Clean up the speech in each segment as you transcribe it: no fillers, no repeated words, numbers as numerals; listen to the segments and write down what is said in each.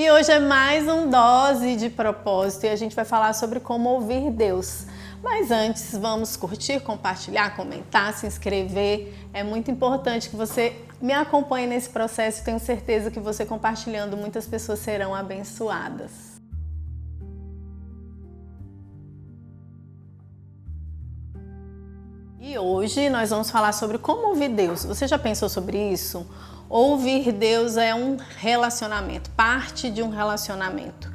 E hoje é mais um Dose de Propósito e a gente vai falar sobre como ouvir Deus. Mas antes, vamos curtir, compartilhar, comentar, se inscrever. É muito importante que você me acompanhe nesse processo. Tenho certeza que você compartilhando, muitas pessoas serão abençoadas. E hoje nós vamos falar sobre como ouvir Deus. Você já pensou sobre isso? Ouvir Deus é um relacionamento, parte de um relacionamento.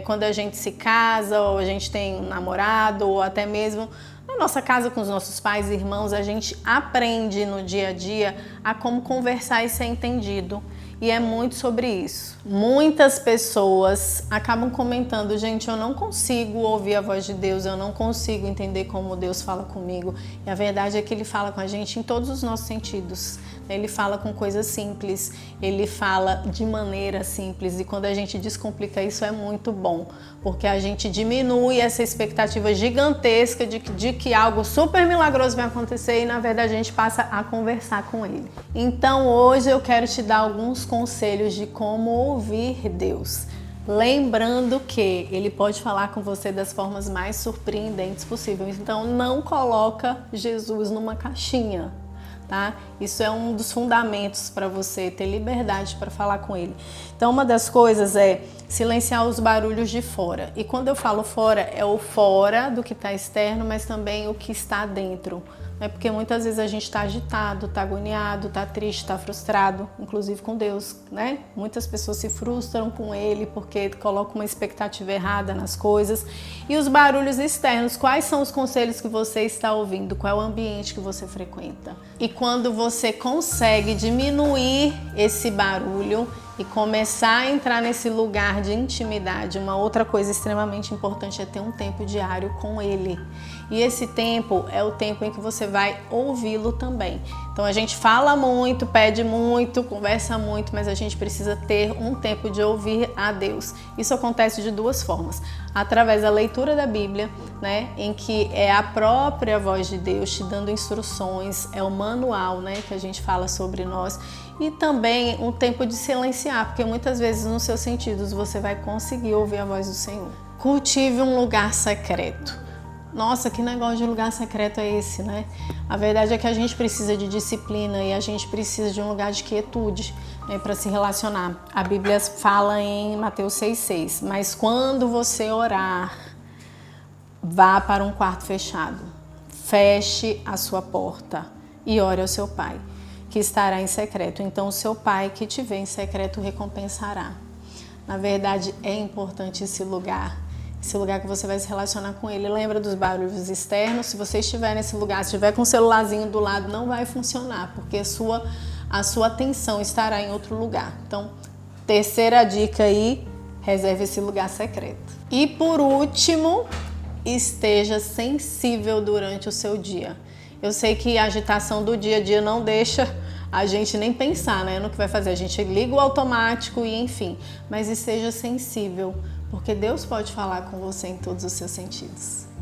Quando a gente se casa, ou a gente tem um namorado, ou até mesmo na nossa casa com os nossos pais e irmãos, a gente aprende no dia a dia a como conversar e ser entendido. E é muito sobre isso. Muitas pessoas acabam comentando, gente, eu não consigo ouvir a voz de Deus, eu não consigo entender como Deus fala comigo. E a verdade é que Ele fala com a gente em todos os nossos sentidos. Ele fala com coisas simples, Ele fala de maneira simples. E quando a gente descomplica isso é muito bom, porque a gente diminui essa expectativa gigantesca de que algo super milagroso vai acontecer e na verdade a gente passa a conversar com Ele. Então hoje eu quero te dar alguns conselhos de como ouvir Deus. Lembrando que Ele pode falar com você das formas mais surpreendentes possíveis. Então não coloca Jesus numa caixinha. Tá? Isso é um dos fundamentos para você ter liberdade para falar com Ele. Então uma das coisas é silenciar os barulhos de fora. E quando eu falo fora, é o fora do que está externo, mas também o que está dentro. Porque muitas vezes a gente está agitado, está agoniado, está triste, está frustrado, inclusive com Deus, né? Muitas pessoas se frustram com Ele porque colocam uma expectativa errada nas coisas. E os barulhos externos, quais são os conselhos que você está ouvindo? Qual é o ambiente que você frequenta? E quando você consegue diminuir esse barulho e começar a entrar nesse lugar de intimidade, uma outra coisa extremamente importante é ter um tempo diário com Ele. E esse tempo é o tempo em que você vai ouvi-lo também. Então a gente fala muito, pede muito, conversa muito, mas a gente precisa ter um tempo de ouvir a Deus. Isso acontece de duas formas. Através da leitura da Bíblia, né, em que é a própria voz de Deus te dando instruções, é o manual, né, que a gente fala sobre nós. E também um tempo de silenciar, porque muitas vezes nos seus sentidos você vai conseguir ouvir a voz do Senhor. Cultive um lugar secreto. Nossa, que negócio de lugar secreto é esse, né? A verdade é que a gente precisa de disciplina e a gente precisa de um lugar de quietude, né, para se relacionar. A Bíblia fala em Mateus 6,6, mas quando você orar, vá para um quarto fechado, feche a sua porta e ore ao seu Pai, que estará em secreto. Então o seu Pai que te vê em secreto recompensará. Na verdade é importante esse lugar que você vai se relacionar com Ele. Lembra dos barulhos externos? Se você estiver nesse lugar, se estiver com o celularzinho do lado, não vai funcionar, porque a sua atenção estará em outro lugar. Então, terceira dica aí, reserve esse lugar secreto. E por último, esteja sensível durante o seu dia. Eu sei que a agitação do dia a dia não deixa a gente nem pensar, né, no que vai fazer. A gente liga o automático e enfim, mas esteja sensível, porque Deus pode falar com você em todos os seus sentidos.